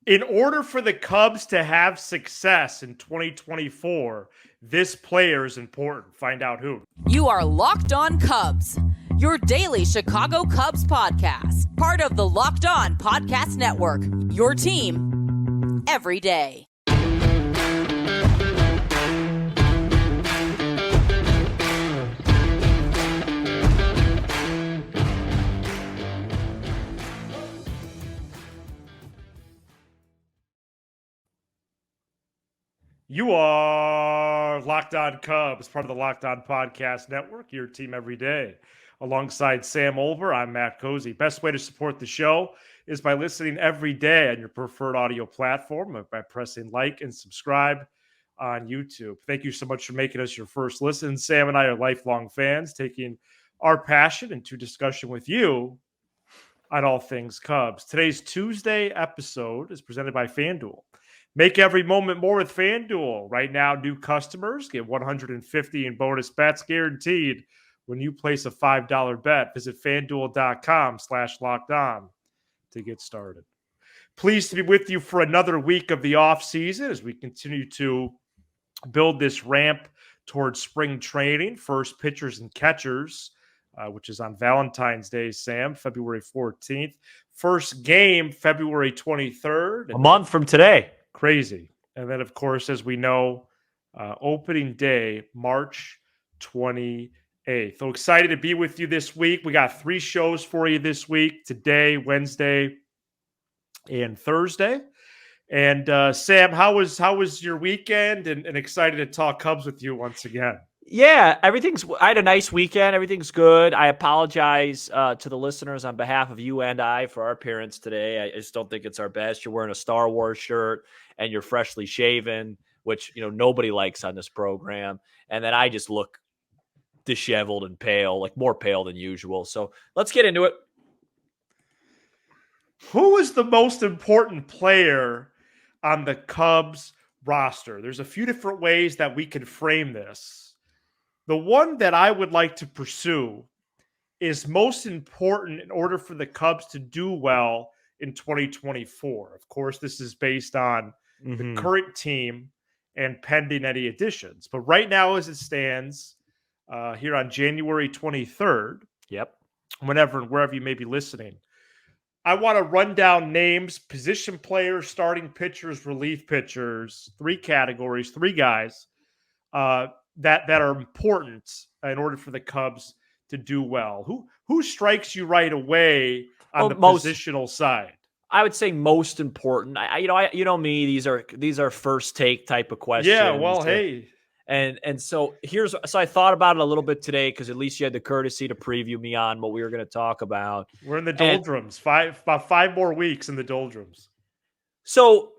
In order for the Cubs to have success in 2024, this player is important. Find out who. You are Locked On Cubs, your daily Chicago Cubs podcast, part of the Locked On Podcast Network, your team every day. You are Locked On Cubs, part of the Locked On Podcast Network, your team every day. Alongside Sam Olver, I'm Matt Cozy. Best way to support the show is by listening every day on your preferred audio platform by pressing like and subscribe on YouTube. Thank you so much for making us your first listen. Sam and I are lifelong fans, taking our passion into discussion with you on all things Cubs. Today's Tuesday episode is presented by FanDuel. Make every moment more with FanDuel. Right now, new customers get $150 in bonus bets guaranteed when you place a $5 bet. Visit FanDuel.com/lockedon to get started. Pleased to be with you for another week of the offseason as we continue to build this ramp towards spring training. First pitchers and catchers, which is on Valentine's Day, Sam, February 14th. First game, February 23rd. A month from today. Crazy. And then, of course, as we know, opening day, March 28th. So excited to be with you this week. We got 3 shows for you this week, today, Wednesday, and Thursday. And Sam, how was your weekend? And excited to talk Cubs with you once again. Yeah, I had a nice weekend. Everything's good. I apologize to the listeners on behalf of you and I for our appearance today. I just don't think it's our best. You're wearing a Star Wars shirt and you're freshly shaven, which, nobody likes on this program. And then I just look disheveled and pale, like more pale than usual. So let's get into it. Who is the most important player on the Cubs roster? There's a few different ways that we can frame this. The one that I would like to pursue is most important in order for the Cubs to do well in 2024. Of course, this is based on the current team and pending any additions. But right now, as it stands, here on January 23rd, whenever and wherever you may be listening, I want to run down names, position players, starting pitchers, relief pitchers, 3 categories, 3 guys that are important in order for the Cubs to do well. Who strikes you right away on the positional side? I would say most important. You know me. These are first take type of questions. Yeah. Well, hey. And so I thought about it a little bit today because at least you had the courtesy to preview me on what we were going to talk about. We're in the doldrums. About 5 more weeks in the doldrums. So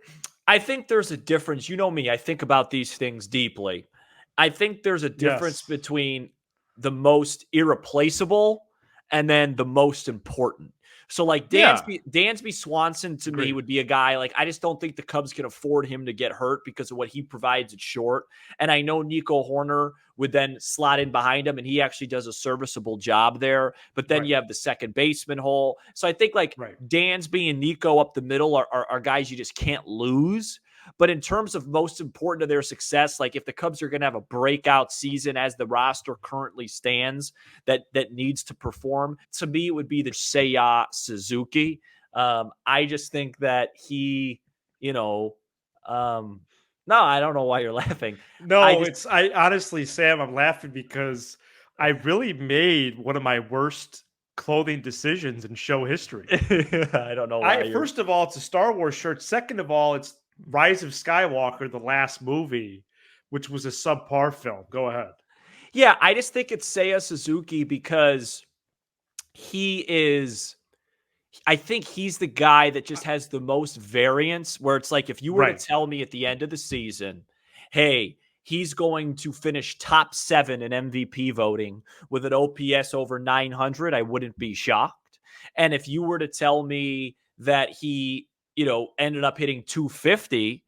I think there's a difference. You know me. I think about these things deeply. I think there's a difference between the most irreplaceable and then the most important. So like Dansby Swanson to me would be a guy like I just don't think the Cubs can afford him to get hurt because of what he provides at short. And I know Nico Horner would then slot in behind him and he actually does a serviceable job there. But then you have the second baseman hole. So I think Dansby and Nico up the middle are guys you just can't lose. But in terms of most important to their success, like if the Cubs are going to have a breakout season as the roster currently stands that needs to perform, to me, it would be the Seiya Suzuki. I just think that he, no, I don't know why you're laughing. No, I honestly, Sam, I'm laughing because I really made one of my worst clothing decisions in show history. I don't know why. First of all, it's a Star Wars shirt. Second of all, it's Rise of Skywalker, the last movie, which was a subpar film. Go ahead. Yeah, I just think it's Seiya Suzuki because I think he's the guy that just has the most variance where it's like if you were to tell me at the end of the season, hey, he's going to finish top 7 in MVP voting with an OPS over 900, I wouldn't be shocked. And if you were to tell me that he ended up hitting 250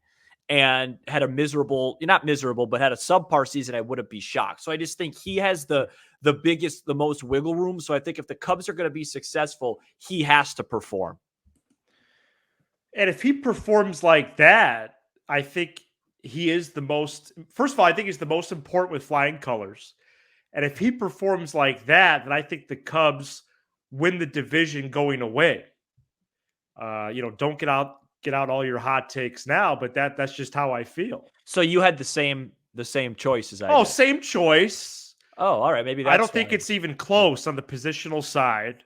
and had a not miserable, but had a subpar season, I wouldn't be shocked. So I just think he has the biggest, the most wiggle room. So I think if the Cubs are going to be successful, he has to perform. And if he performs like that, I think he is the most. First of all, I think he's the most important with flying colors. And if he performs like that, then I think the Cubs win the division going away. Don't get out all your hot takes now, but that's just how I feel. So you had the same choice as I Oh, did. same choice. Oh, all right. Maybe that's I don't think it's even close on the positional side.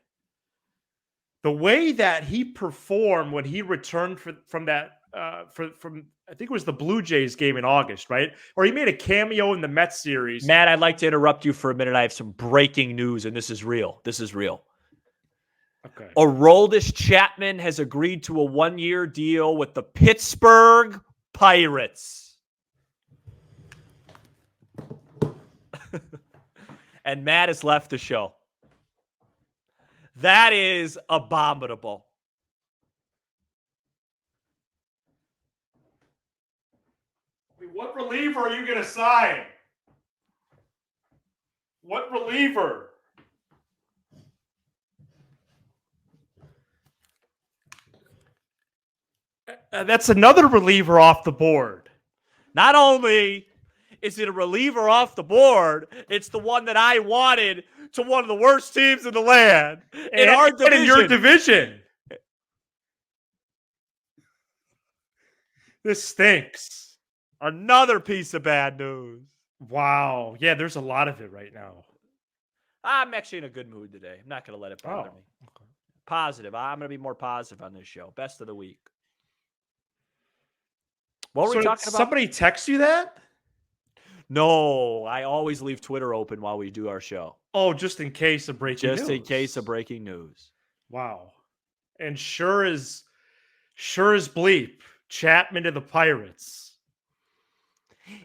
The way that he performed when he returned from that from I think it was the Blue Jays game in August, right? Or he made a cameo in the Mets series. Matt, I'd like to interrupt you for a minute. I have some breaking news, and this is real. This is real. Okay. Aroldis Chapman has agreed to a 1-year deal with the Pittsburgh Pirates. And Matt has left the show. That is abominable. What reliever are you going to sign? What reliever? That's another reliever off the board. Not only is it a reliever off the board, it's the one that I wanted to one of the worst teams in the land in our division. In your division. This stinks. Another piece of bad news. Wow. Yeah, there's a lot of it right now. I'm actually in a good mood today. I'm not going to let it bother me. Okay. Positive. I'm going to be more positive on this show. Best of the week. What were we talking about? Somebody text you that? No, I always leave Twitter open while we do our show. Oh, just in case of breaking news. Just in case of breaking news. Wow. And sure as bleep, Chapman to the Pirates.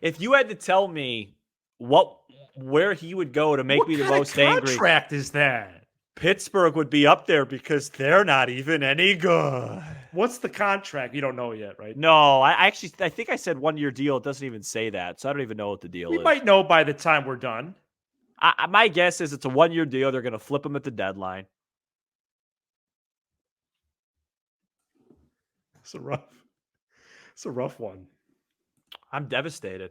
If you had to tell me where he would go to make me the most angry. What contract is that? Pittsburgh would be up there because they're not even any good. What's the contract? You don't know yet, right? No, I think I said 1-year deal. It doesn't even say that, so I don't even know what the deal is. We might know by the time we're done. My guess is it's a 1-year deal. They're going to flip him at the deadline. It's a rough one. I'm devastated.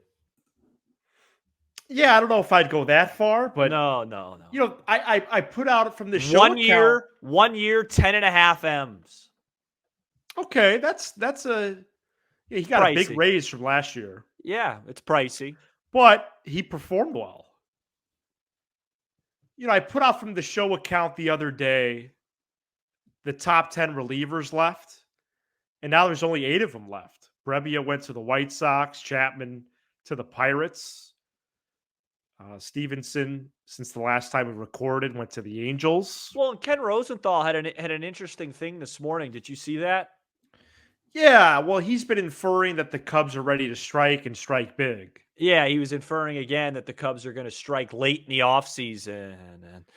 Yeah, I don't know if I'd go that far, but no. I put out from the show 1 year, 10.5 M's. Okay, that's he got pricey. A big raise from last year. Yeah, it's pricey, but he performed well. I put out from the show account the other day the top 10 relievers left, and now there's only 8 of them left. Brebbia went to the White Sox, Chapman to the Pirates. Stevenson, since the last time we recorded, went to the Angels. Well, and Ken Rosenthal had an interesting thing this morning. Did you see that? Yeah, well, he's been inferring that the Cubs are ready to strike and strike big. Yeah, he was inferring again that the Cubs are going to strike late in the offseason.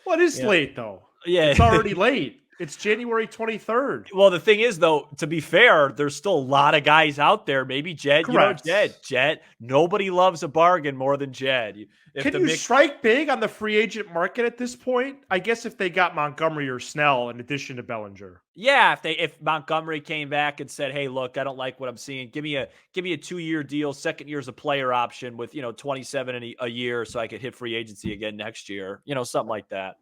Well, it is late, though. Yeah. It's already late. It's January 23rd. Well, the thing is, though, to be fair, there's still a lot of guys out there. Maybe Jed. Correct. Jed. Nobody loves a bargain more than Jed. Can you strike big on the free agent market at this point? I guess if they got Montgomery or Snell in addition to Bellinger. Yeah, if Montgomery came back and said, "Hey, look, I don't like what I'm seeing. Give me a 2-year deal. Second year's a player option with 27 a year, so I could hit free agency again next year. Something like that."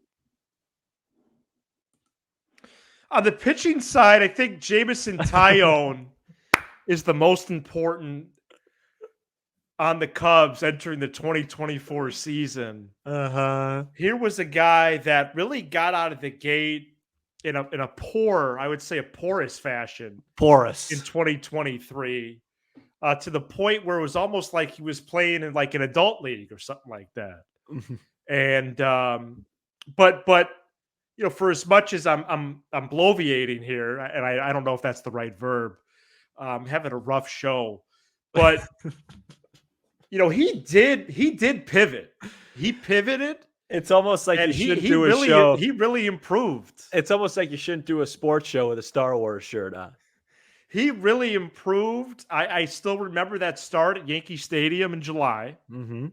On the pitching side, I think Jameson Taillon is the most important on the Cubs entering the 2024 season. Here was a guy that really got out of the gate in a porous fashion. Porous. In 2023. To the point where it was almost like he was playing in like an adult league or something like that. And but for as much as I'm bloviating here, and I don't know if that's the right verb, I'm having a rough show, but he did pivot. He pivoted. It's almost like you shouldn't do a show. He really improved. It's almost like you shouldn't do a sports show with a Star Wars shirt on. He really improved. I still remember that start at Yankee Stadium in July. Mm-hmm.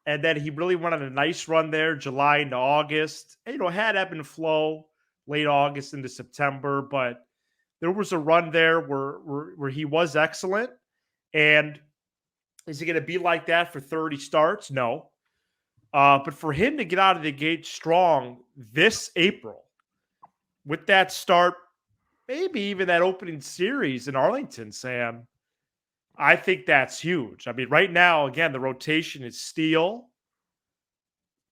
And then he really went on a nice run there, July into August. Had ebb and flow late August into September, but there was a run there where he was excellent. And is he going to be like that for 30 starts? No. But for him to get out of the gate strong this April with that start, maybe even that opening series in Arlington, Sam, I think that's huge. I mean, right now, again, the rotation is Steele,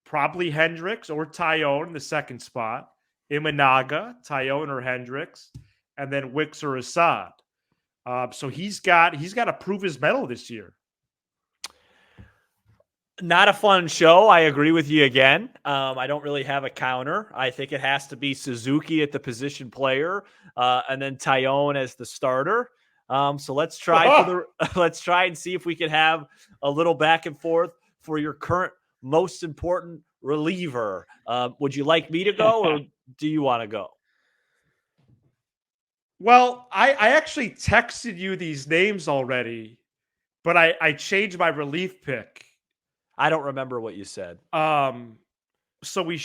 probably Hendricks or Tyone in the second spot, Imanaga, Tyone or Hendricks, and then Wicks or Assad. So he's got to prove his mettle this year. Not a fun show. I agree with you again. I don't really have a counter. I think it has to be Suzuki at the position player, and then Tyone as the starter. So let's try let's try and see if we can have a little back and forth for your current most important reliever. Would you like me to go, or do you want to go? Well, I actually texted you these names already, but I changed my relief pick. I don't remember what you said. So we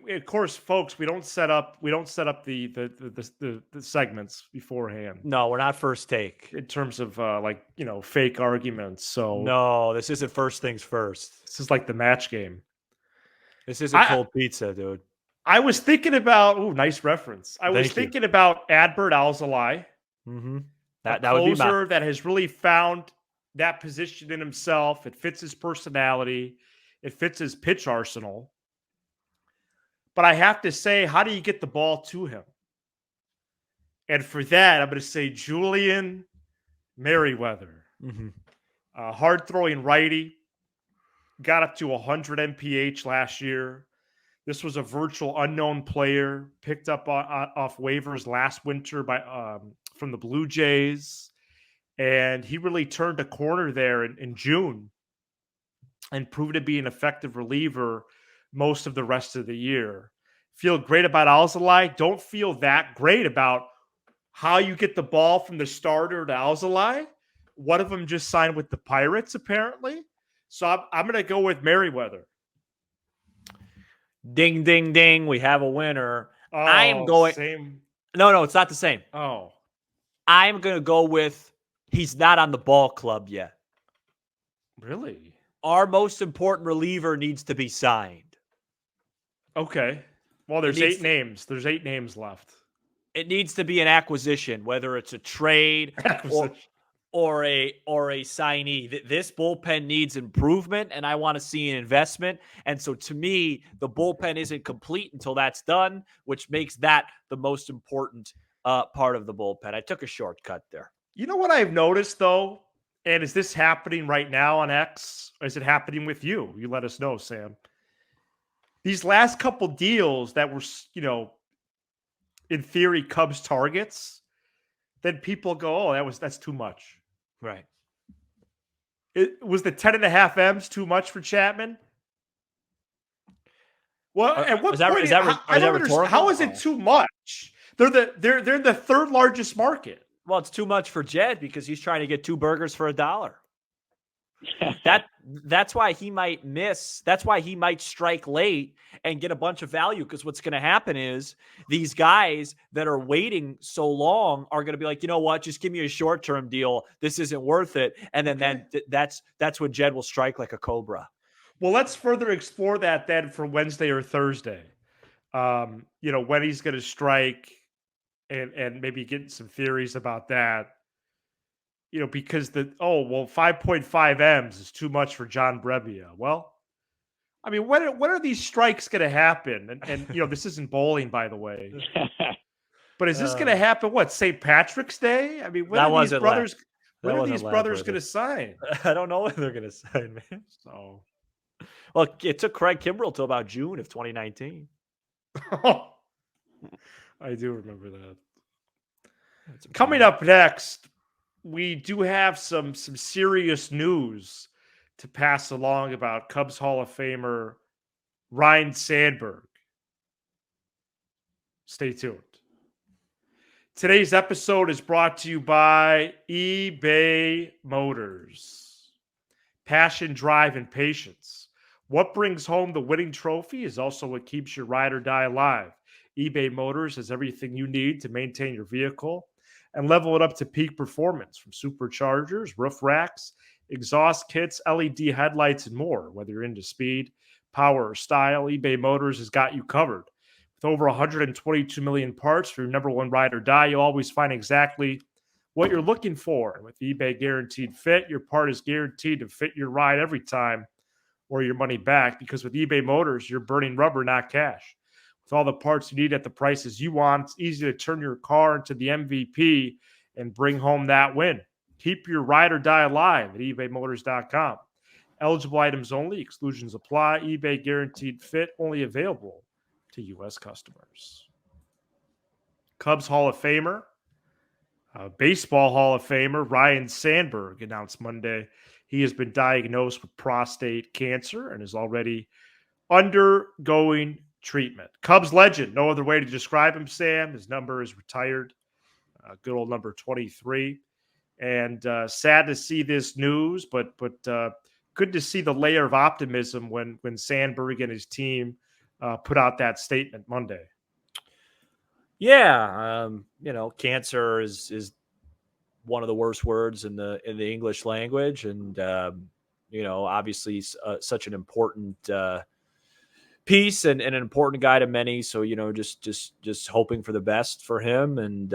of course, folks, we don't set up the segments beforehand. No, we're not first take in terms of fake arguments. So no, this isn't first things first. This is like the match game. This isn't cold pizza, dude. I was thinking about nice reference. I was thinking about Adbert Alzolay. Mm-hmm. That would be closer that has really found that position in himself. It fits his personality. It fits his pitch arsenal. But I have to say, how do you get the ball to him? And for that, I'm going to say Julian Merriweather. Mm-hmm. Hard-throwing righty. Got up to 100 MPH last year. This was a virtual unknown player. Picked up off waivers last winter from the Blue Jays. And he really turned a corner there in June and proved to be an effective reliever most of the rest of the year. Feel great about Alzolay. Don't feel that great about how you get the ball from the starter to Alzolay. One of them just signed with the Pirates, apparently. So I'm going to go with Merriweather. Ding, ding, ding. We have a winner. Oh, I am going. Same. No, it's not the same. Oh. I'm going to go with he's not on the ball club yet. Really? Our most important reliever needs to be signed. Okay. Well, there's 8 names. There's 8 names left. It needs to be an acquisition, whether it's a trade or a signee. This bullpen needs improvement, and I want to see an investment. And so to me, the bullpen isn't complete until that's done, which makes that the most important part of the bullpen. I took a shortcut there. You know what I've noticed, though? And is this happening right now on X? Or is it happening with you? You let us know, Sam. These last couple deals that were, in theory, Cubs targets, then people go, oh, that's too much. Right. It was the 10.5 M's too much for Chapman? Well, at what point? How is it too much? They're in the third largest market. Well, it's too much for Jed because he's trying to get 2 burgers for $1. That's why he might miss. That's why he might strike late and get a bunch of value. Because what's going to happen is these guys that are waiting so long are going to be like, you know what? Just give me a short-term deal. This isn't worth it. And then that's when Jed will strike like a cobra. Well, let's further explore that then for Wednesday or Thursday. When he's going to strike. And maybe get some theories about that, because 5.5 M's is too much for John Brebbia. Well, I mean, when are these strikes going to happen? And this isn't bowling, by the way. But is this going to happen? What, St. Patrick's Day? I mean, when are these brothers going to sign? I don't know when they're going to sign, man. So, well, it took Craig Kimbrell till about June of 2019. I do remember that. Coming up next, we do have some serious news to pass along about Cubs Hall of Famer Ryne Sandberg. Stay tuned. Today's episode is brought to you by eBay Motors. Passion, drive, and patience. What brings home the winning trophy is also what keeps your ride or die alive. eBay Motors has everything you need to maintain your vehicle and level it up to peak performance, from superchargers, roof racks, exhaust kits, LED headlights, and more. Whether you're into speed, power, or style, eBay Motors has got you covered. With over 122 million parts for your number one ride or die, you'll always find exactly what you're looking for. And with eBay Guaranteed Fit, your part is guaranteed to fit your ride every time or your money back, because with eBay Motors, you're burning rubber, not cash. With all the parts you need at the prices you want, it's easy to turn your car into the MVP and bring home that win. Keep your ride or die alive at ebaymotors.com. Eligible items only, exclusions apply. eBay Guaranteed Fit only available to U.S. customers. Cubs Hall of Famer, Baseball Hall of Famer Ryne Sandberg announced Monday he has been diagnosed with prostate cancer and is already undergoing treatment. Cubs legend, no other way to describe him, Sam. His number is retired, good old number 23. And sad to see this news, but good to see the layer of optimism when Sandberg and his team put out that statement Monday. Yeah, cancer is one of the worst words in the English language, and obviously such an important piece and an important guy to many. So just hoping for the best for him, and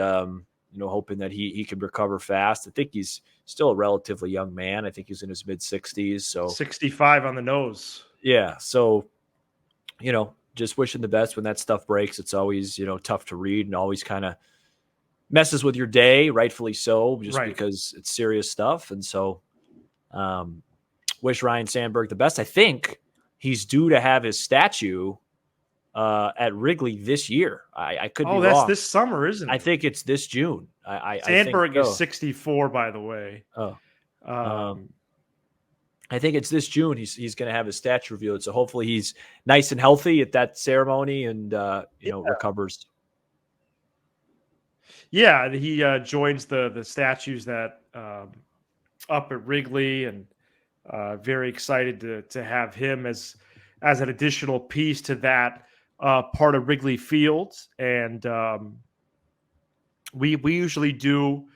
hoping that he can recover fast. I think he's still a relatively young man. I think he's in his mid-60s. So 65 on the nose. Yeah. So just wishing the best when that stuff breaks. It's always tough to read and always kind of messes with your day, rightfully so, just because it's serious stuff. And so wish Ryne Sandberg the best. I think he's due to have his statue at Wrigley this year. I could be wrong. That's this summer, isn't it? I think it's this June. Sandberg is 64, by the way. I think it's this June he's going to have his statue revealed. So hopefully he's nice and healthy at that ceremony and recovers. Yeah, he joins the statues that up at Wrigley, and very excited to have him as an additional piece to that part of Wrigley Field. And we usually do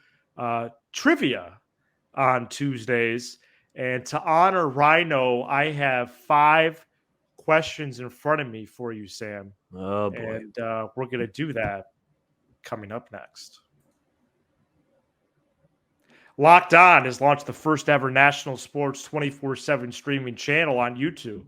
trivia on Tuesdays. And to honor Rhino, I have 5 questions in front of me for you, Sam. Oh, boy. And we're going to do that coming up next. Locked On has launched the first ever national sports 24/7 streaming channel on YouTube.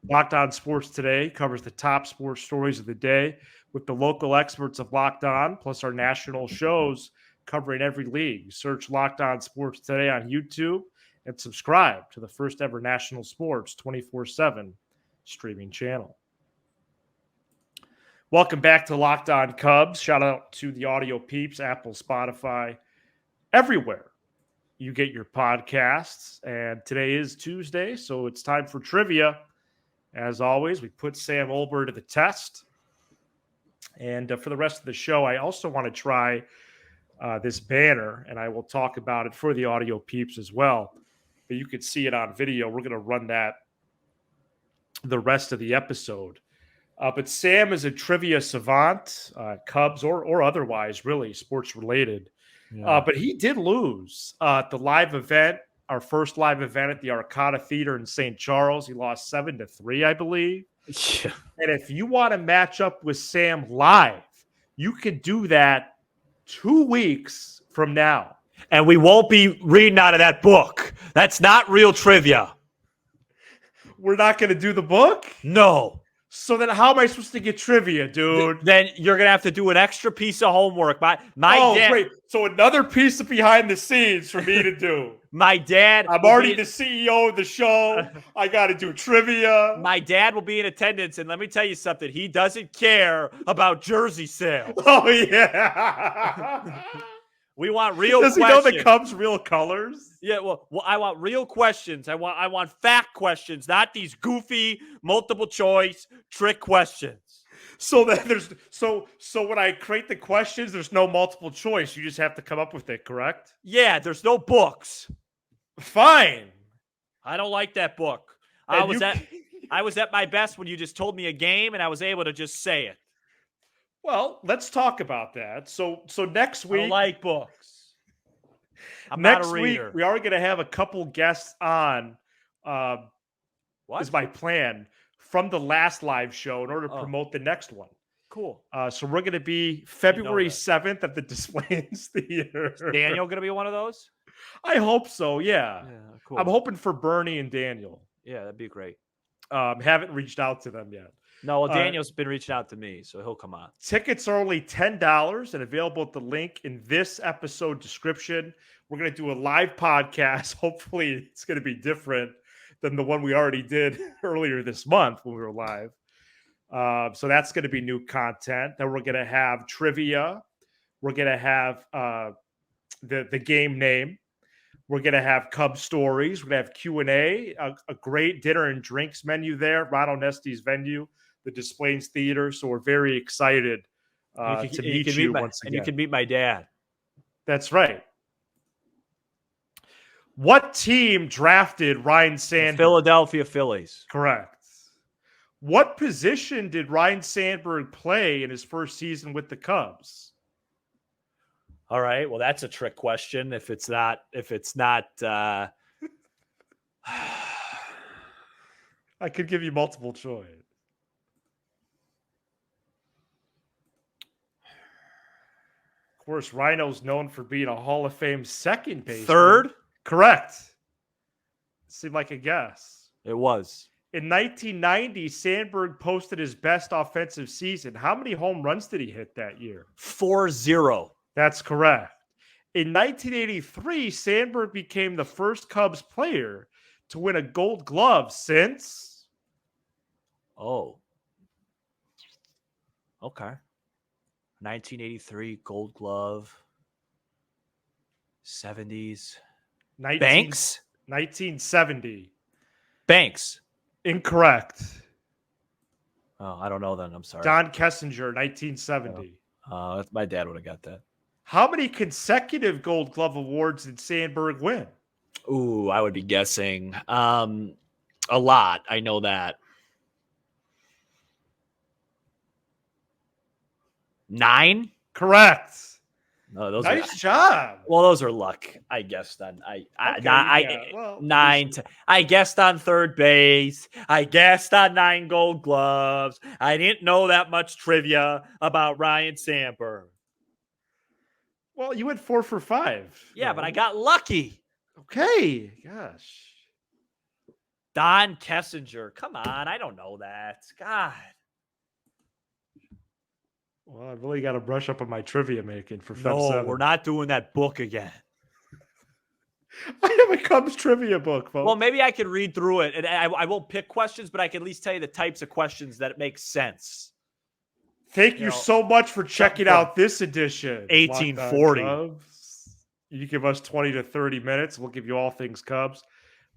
Locked On Sports Today covers the top sports stories of the day with the local experts of Locked On, plus our national shows covering every league. Search Locked On Sports Today on YouTube and subscribe to the first ever national sports 24/7 streaming channel. Welcome back to Locked On Cubs. Shout out to the audio peeps, Apple, Spotify, everywhere you get your podcasts. And today is Tuesday, so it's time for trivia. As always, we put Sam Olber to the test. And for the rest of the show, I also want to try this banner, and I will talk about it for the audio peeps as well. But you could see it on video. We're going to run that the rest of the episode. But Sam is a trivia savant, Cubs or otherwise, really sports related. Yeah. But he did lose the live event, our first live event at the Arcata Theater in St. Charles. He lost 7-3, I believe. Yeah. And if you want to match up with Sam live, you could do that 2 weeks from now. And we won't be reading out of that book. That's not real trivia. We're not going to do the book? No. So then how am I supposed to get trivia, dude? Then you're going to have to do an extra piece of homework. My dad, great. So another piece of behind the scenes for me to do. My dad. I'm already the CEO of the show. I got to do trivia. My dad will be in attendance. And let me tell you something. He doesn't care about jersey sales. Oh, yeah. We want real questions. Does he know the Cubs' real colors? Yeah, well, I want real questions. I want fact questions, not these goofy multiple choice trick questions. So that so when I create the questions, there's no multiple choice. You just have to come up with it, correct? Yeah, there's no books. Fine. I don't like that book. I was at my best when you just told me a game and I was able to just say it. Well, let's talk about that. So next I week, don't like books. I'm next not a week reader. we are going to have a couple guests on. What? Is my plan from the last live show in order to Oh. promote the next one. Cool. So we're going to be February that. 7th at the Displays Theater. Is Daniel going to be one of those? I hope so. Yeah. Cool. I'm hoping for Bernie and Daniel. Yeah, that'd be great. Haven't reached out to them yet. No, well, Daniel's been reaching out to me, so he'll come on. Tickets are only $10 and available at the link in this episode description. We're going to do a live podcast. Hopefully, it's going to be different than the one we already did earlier this month when we were live. So that's going to be new content. Then we're going to have trivia. We're going to have the game name. We're going to have Cub stories. We're going to have Q&A, a great dinner and drinks menu there, Ron Onesti's venue, the Displays Theater. So we're very excited to meet you once again. And you can meet my dad. That's right. What team drafted Ryne Sandberg? The Philadelphia Phillies. Correct. What position did Ryne Sandberg play in his first season with the Cubs? All right. Well, that's a trick question. If it's not, I could give you multiple choice. Of course, Rhino's known for being a Hall of Fame second baseman. Third? Correct. Seemed like a guess. It was. In 1990, Sandberg posted his best offensive season. How many home runs did he hit that year? 4-0. That's correct. In 1983, Sandberg became the first Cubs player to win a Gold Glove since. Oh. Okay. 1983 Gold Glove. 70s. Banks? 1970. Banks. Incorrect. Oh, I don't know then. I'm sorry. Don Kessinger, 1970. My dad would have got that. How many consecutive Gold Glove awards did Sandberg win? Ooh, I would be guessing a lot. I know that. 9? Correct. No, those nice job. Well, those are luck. I guessed on. I guessed on third base. I guessed on 9 Gold Gloves. I didn't know that much trivia about Ryne Sandberg. Well, you went 4 for 5. Yeah, but I got lucky. Okay. Gosh. Don Kessinger. Come on. I don't know that. God. Well, I really got to brush up on my trivia making for Feb 7. No, we're not doing that book again. I have a Cubs trivia book, folks. Well, maybe I could read through it, and I won't pick questions, but I can at least tell you the types of questions that make sense. Thank you so much for checking out this edition. 1840. You give us 20 to 30 minutes. We'll give you all things Cubs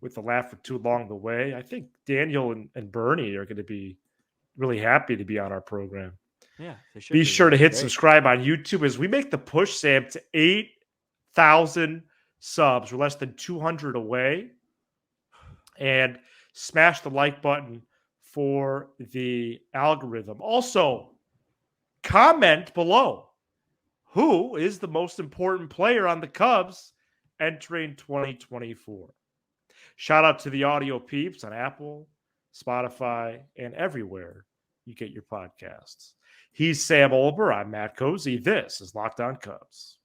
with the laugh or two along the way. I think Daniel and Bernie are going to be really happy to be on our program. Yeah, they should be sure to hit subscribe on YouTube as we make the push, Sam, to 8,000 subs. We're less than 200 away. And smash the like button for the algorithm. Also, comment below. Who is the most important player on the Cubs entering 2024? Shout out to the audio peeps on Apple, Spotify, and everywhere you get your podcasts. He's Sam Olber. I'm Matt Cozy. This is Locked On Cubs.